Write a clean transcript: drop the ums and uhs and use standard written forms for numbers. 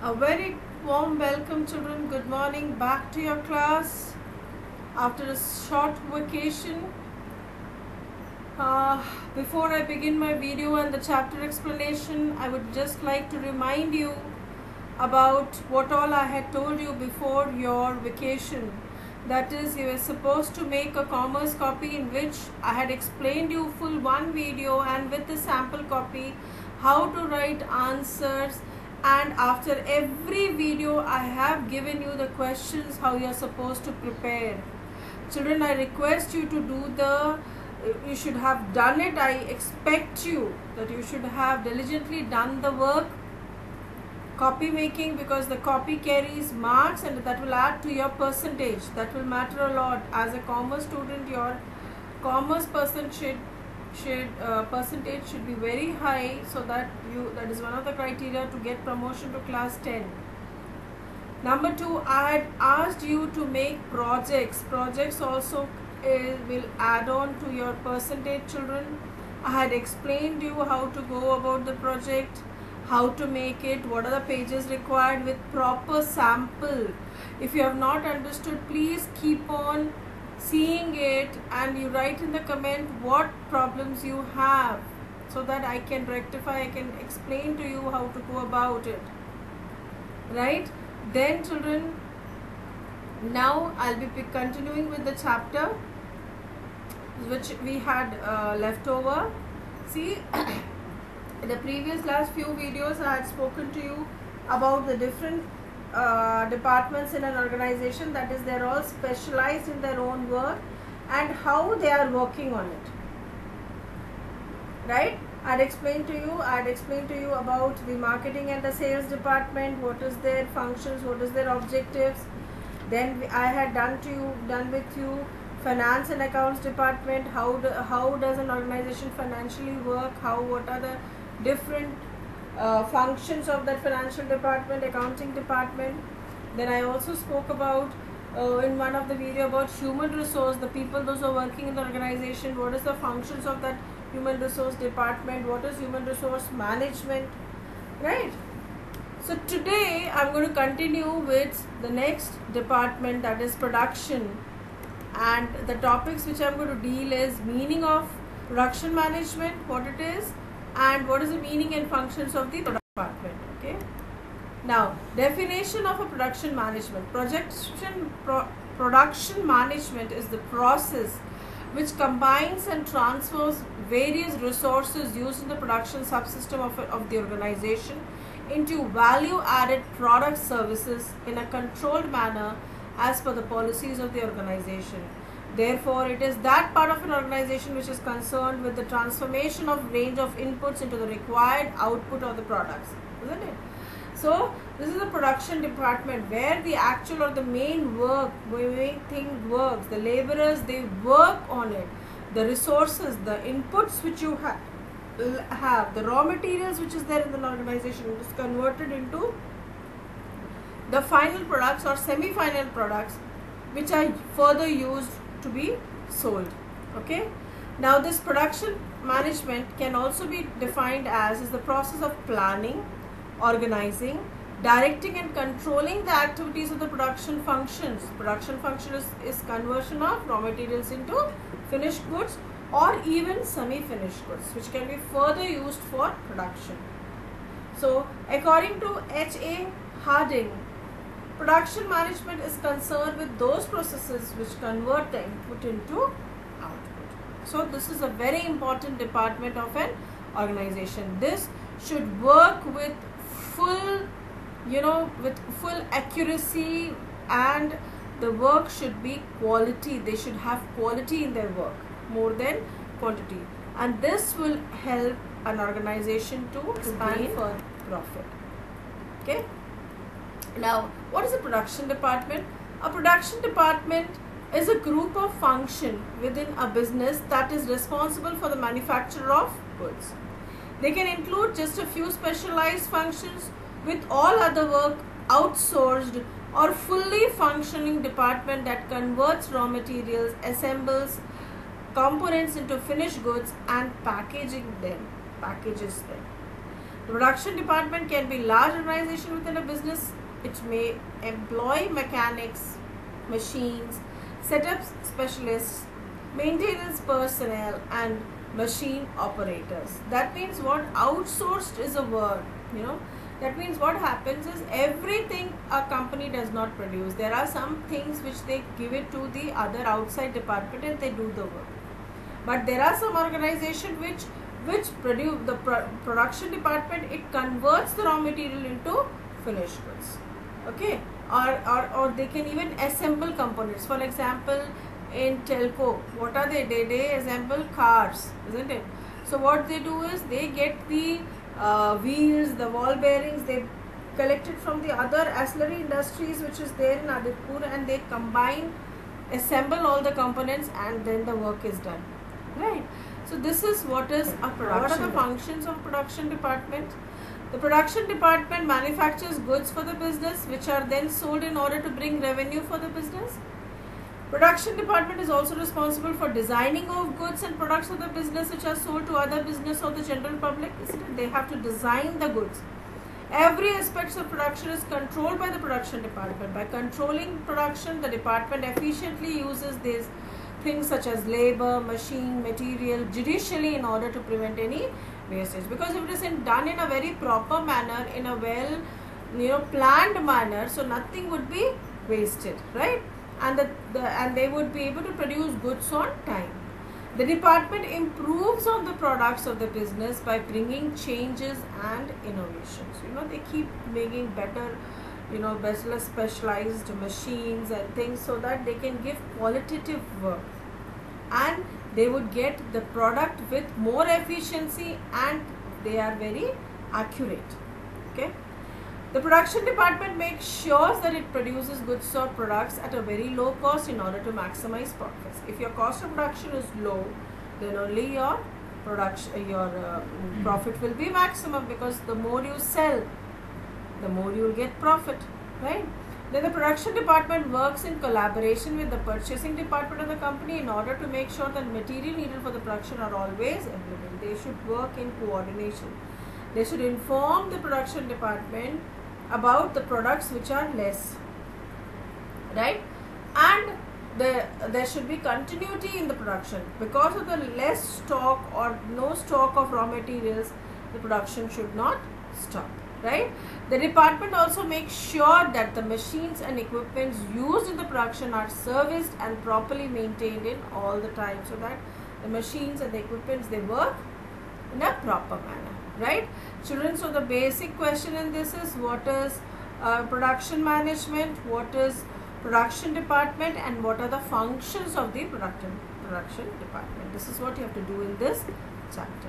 A very warm welcome, children. Good morning, back to your class after a short vacation. Before I begin my video and the chapter explanation, I would just like to remind you about what all I had told you before your vacation. That is, you were supposed to make a commerce copy in which I had explained you full one video and with the sample copy how to write answers, and after every video I have given you the questions how you are supposed to prepare. Children, I request you to you should have done it. I expect you that you should have diligently done the work, copy making, because the copy carries marks and that will add to your percentage. That will matter a lot. As a commerce student, your commerce percentage should be very high, so that is one of the criteria to get promotion to class 10. Number 2, I had asked you to make projects. Projects also will add on to your percentage, children. I had explained you how to go about the project, how to make it, what are the pages required with proper sample. If you have not understood, please keep on seeing it and you write in the comment what problems you have, so that I can rectify, I can explain to you how to go about it. Right? Then, children, now I'll be continuing with the chapter which we had left over. See, in the previous last few videos I had spoken to you about the different departments in an organization, that is, they're all specialized in their own work and how they are working on it. Right? I had explained to you about the marketing and the sales department, what is their functions, what is their objectives. Then I had done with you finance and accounts department, how does an organization financially work, what are the different functions of that financial department, accounting department. Then I also spoke about in one of the video about human resource, the people, those who are working in the organization, what is the functions of that human resource department, what is human resource management, right? So today I'm going to continue with the next department, that is production, and the topics which I'm going to deal is meaning of production management, what it is, and what is the meaning and functions of the production department. Okay. Now, definition of a production management. Production management is the process which combines and transfers various resources used in the production subsystem of the organization into value-added product services in a controlled manner as per the policies of the organization. Therefore, it is that part of an organization which is concerned with the transformation of range of inputs into the required output of the products, isn't it? So, this is the production department where the actual or the main thing works. The laborers, they work on it. The resources, the inputs which you have, the raw materials which is there in the organization, it is converted into the final products or semi-final products which are further used to be sold. Okay. Now, this production management can also be defined as is the process of planning, organizing, directing and controlling the activities of the production functions. Production function is conversion of raw materials into finished goods or even semi-finished goods which can be further used for production. So, according to H.A. Harding, production management is concerned with those processes which convert the input into output. So, this is a very important department of an organization. This should work with full accuracy, and the work should be quality. They should have quality in their work more than quantity, and this will help an organization to expand for profit. Okay. Now, what is a production department? A production department is a group of functions within a business that is responsible for the manufacture of goods. They can include just a few specialized functions, with all other work outsourced, or fully functioning department that converts raw materials, assembles components into finished goods and packages them. The production department can be large organization within a business. It may employ mechanics, machines, setup specialists, maintenance personnel, and machine operators. That means what? Outsourced is a word, you know. That means what happens is everything a company does not produce. There are some things which they give it to the other outside department and they do the work. But there are some organization which produce the production department, it converts the raw material into finished goods. Okay, or they can even assemble components. For example, in telco, what are they? They assemble cars, isn't it? So what they do is they get the wheels, the ball bearings, they collect it from the other ancillary industries which is there in Aditpur, and they combine, assemble all the components, and then the work is done, right? So this is what is a production. What are the functions of production department? The production department manufactures goods for the business which are then sold in order to bring revenue for the business. Production department is also responsible for designing of goods and products of the business which are sold to other business or the general public. They have to design the goods. Every aspect of production is controlled by the production department. By controlling production, the department efficiently uses these things such as labor, machine, material judicially in order to prevent any wastage. Because if it is done in a very proper manner, in a well planned manner, so nothing would be wasted, right? And they would be able to produce goods on time. The department improves on the products of the business by bringing changes and innovations. They keep making better, better specialized machines and things so that they can give qualitative work, and they would get the product with more efficiency, and they are very accurate. Okay. The production department makes sure that it produces goods or products at a very low cost in order to maximize profits. If your cost of production is low, then only your profit will be maximum, because the more you sell, the more you will get profit, right? Then the production department works in collaboration with the purchasing department of the company in order to make sure that material needed for the production are always available. They should work in coordination. They should inform the production department about the products which are less, right? And there should be continuity in the production. Because of the less stock or no stock of raw materials, the production should not stop, right? The department also makes sure that the machines and equipments used in the production are serviced and properly maintained in all the time, so that the machines and the equipments, they work in a proper manner, right? Children, so the basic question in this is, what is production management, what is production department, and what are the functions of the production department? This is what you have to do in this chapter.